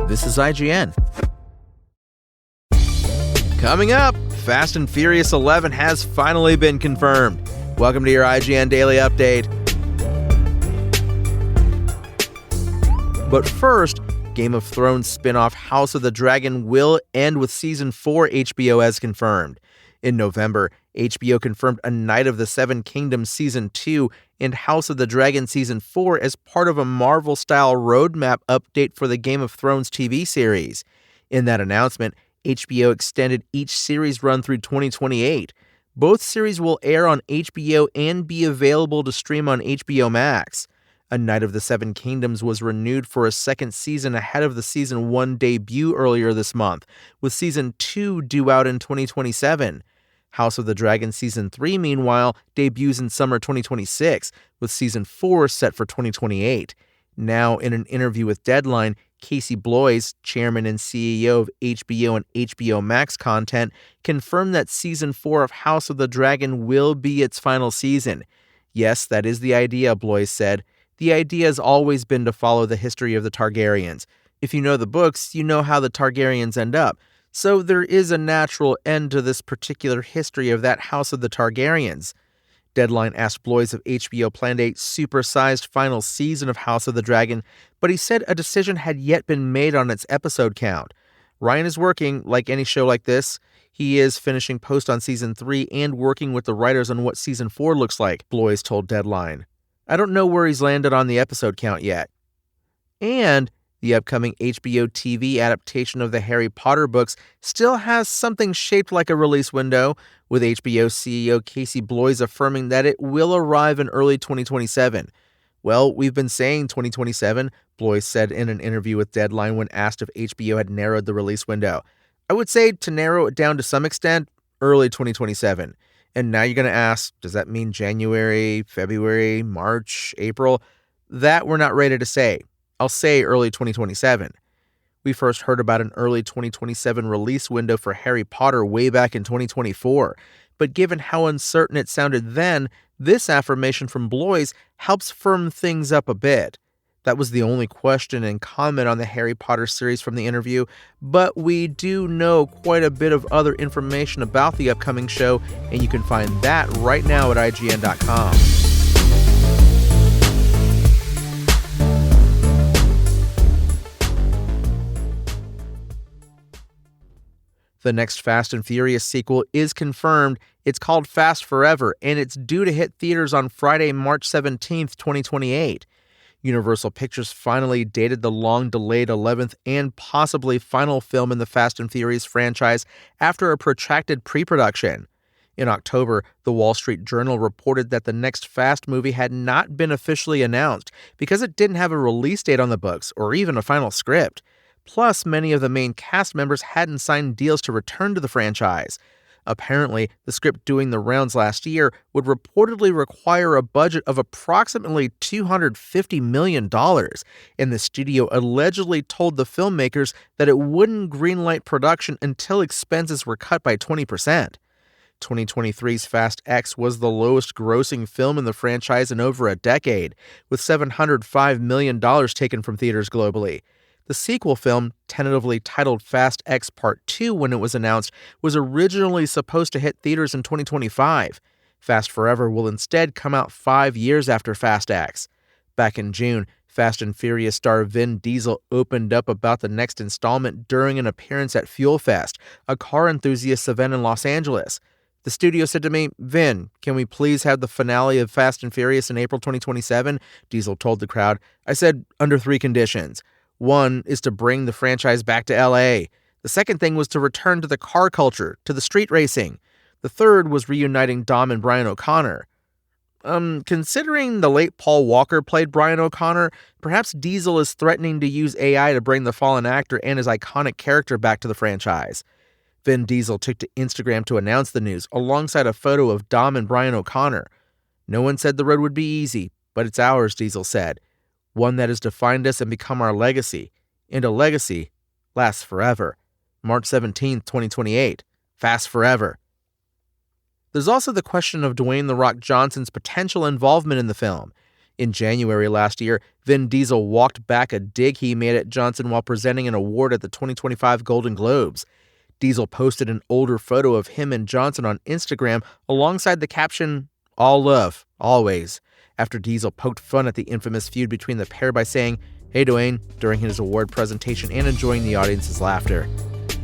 This is IGN. Coming up, Fast and Furious 11 has finally been confirmed. Welcome to your IGN Daily Update. But first, Game of Thrones spin-off House of the Dragon will end with Season 4 HBO as confirmed. In November, HBO confirmed A Knight of the Seven Kingdoms Season 2 and House of the Dragon Season 4 as part of a Marvel-style roadmap update for the Game of Thrones TV series. In that announcement, HBO extended each series run through 2028. Both series will air on HBO and be available to stream on HBO Max. A Knight of the Seven Kingdoms was renewed for a second season ahead of the Season 1 debut earlier this month, with Season 2 due out in 2027. House of the Dragon Season 3, meanwhile, debuts in summer 2026, with Season 4 set for 2028. Now, in an interview with Deadline, Casey Bloys, chairman and CEO of HBO and HBO Max Content, confirmed that Season 4 of House of the Dragon will be its final season. Yes, that is the idea, Bloys said. The idea has always been to follow the history of the Targaryens. If you know the books, you know how the Targaryens end up. So there is a natural end to this particular history of that House of the Targaryens. Deadline asked Bloys if HBO planned a supersized final season of House of the Dragon, but he said a decision had yet been made on its episode count. Ryan is working, like any show like this. He is finishing post on Season 3 and working with the writers on what Season 4 looks like, Bloys told Deadline. I don't know where he's landed on the episode count yet. And the upcoming HBO TV adaptation of the Harry Potter books still has something shaped like a release window, with HBO CEO Casey Bloys affirming that it will arrive in early 2027. Well, we've been saying 2027, Bloys said in an interview with Deadline when asked if HBO had narrowed the release window. I would say, to narrow it down to some extent, early 2027. And now you're going to ask, does that mean January, February, March, April? That we're not ready to say. I'll say early 2027. We first heard about an early 2027 release window for Harry Potter way back in 2024. But given how uncertain it sounded then, this affirmation from Bloys helps firm things up a bit. That was the only question and comment on the Harry Potter series from the interview, but we do know quite a bit of other information about the upcoming show, and you can find that right now at IGN.com. The next Fast and Furious sequel is confirmed. It's called Fast Forever, and it's due to hit theaters on Friday, March 17th, 2028. Universal Pictures finally dated the long-delayed 11th and possibly final film in the Fast and Furious franchise after a protracted pre-production. In October, the Wall Street Journal reported that the next Fast movie had not been officially announced because it didn't have a release date on the books or even a final script. Plus, many of the main cast members hadn't signed deals to return to the franchise. Apparently, the script doing the rounds last year would reportedly require a budget of approximately $250 million, and the studio allegedly told the filmmakers that it wouldn't greenlight production until expenses were cut by 20%. 2023's Fast X was the lowest grossing film in the franchise in over a decade, with $705 million taken from theaters globally. The sequel film, tentatively titled Fast X Part 2 when it was announced, was originally supposed to hit theaters in 2025. Fast Forever will instead come out 5 years after Fast X. Back in June, Fast and Furious star Vin Diesel opened up about the next installment during an appearance at Fuel Fest, a car enthusiast event in Los Angeles. The studio said to me, "Vin, can we please have the finale of Fast and Furious in April 2027? Diesel told the crowd. I said, under 3 conditions. One is to bring the franchise back to LA. The second thing was to return to the car culture, to the street racing. The third was reuniting Dom and Brian O'Connor. Considering the late Paul Walker played Brian O'Connor, perhaps Diesel is threatening to use AI to bring the fallen actor and his iconic character back to the franchise." Vin Diesel took to Instagram to announce the news, alongside a photo of Dom and Brian O'Connor. "No one said the road would be easy, but it's ours," Diesel said. "One that has defined us and become our legacy. And a legacy lasts forever." March 17th, 2028. Fast Forever. There's also the question of Dwayne "The Rock" Johnson's potential involvement in the film. In January last year, Vin Diesel walked back a dig he made at Johnson while presenting an award at the 2025 Golden Globes. Diesel posted an older photo of him and Johnson on Instagram alongside the caption, "All love, always," after Diesel poked fun at the infamous feud between the pair by saying, "Hey Dwayne," during his award presentation and enjoying the audience's laughter.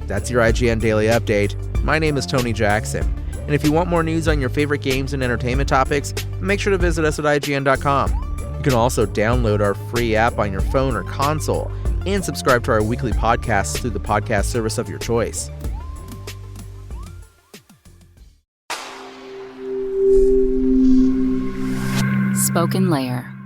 That's your IGN Daily Update. My name is Tony Jackson. And if you want more news on your favorite games and entertainment topics, make sure to visit us at IGN.com. You can also download our free app on your phone or console and subscribe to our weekly podcasts through the podcast service of your choice. Spoken Layer.